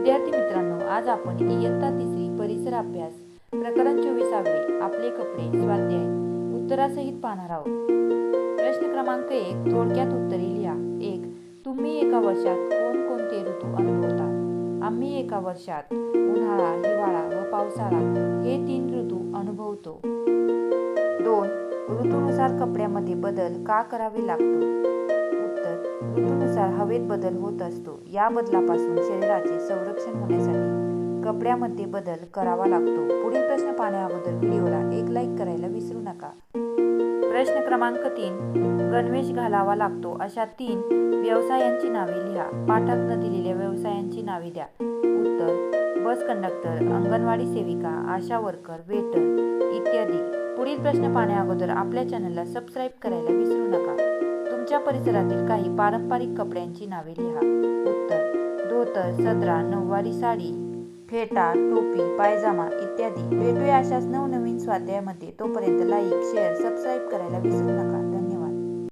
विद्यार्थी मित्रांनो, आज आपण इयत्ता तिसरी परिसर अभ्यास प्रकरण 24 आपले कपडे स्वाध्याय उत्तरासहित पाहणार आहोत. प्रश्न क्रमांक 1. थोडक्यात उत्तरे लिहा. 1. तुम्ही एका वर्षात कोणकोणते ऋतू अनुभवता? आम्ही एका वर्षात उन्हाळा, हिवाळा व पावसाळा हे 3 ऋतू अनुभवतो. 2. ऋतूनुसार कपड्यामध्ये बदल का करावे लागतो? ऋतूनुसार हवेत बदल होत असतो. या बदलापासून शरीराचे संरक्षण होण्यासाठी कपड्यामध्ये बदल करावा लागतो. पुढील प्रश्न पाहण्या अगोदर व्हिडिओला एक लाईक करायला विसरू नका. प्रश्न क्रमांक 3. गणवेश घालावा लागतो अशा 3 व्यवसायांची नावे लिहा. पाठात दिलेल्या व्यवसायांची नावे द्या. उत्तर: बस कंडक्टर, अंगणवाडी सेविका, आशा वर्कर, वेटर इत्यादी. पुढील प्रश्न पाहण्या अगोदर आपल्या चॅनलला सबस्क्राईब करायला विसरू नका. तुमच्या परिसरातील काही पारंपरिक कपड्यांची नावे लिहा. उत्तर: धोतर, सदरा, नऊवारी साडी, फेटा, टोपी, पायजामा इत्यादी. भेटूया अशाच नवनवीन स्वाध्यायामध्ये. तोपर्यंत लाईक, शेअर, सबस्क्राईब करायला विसरू नका.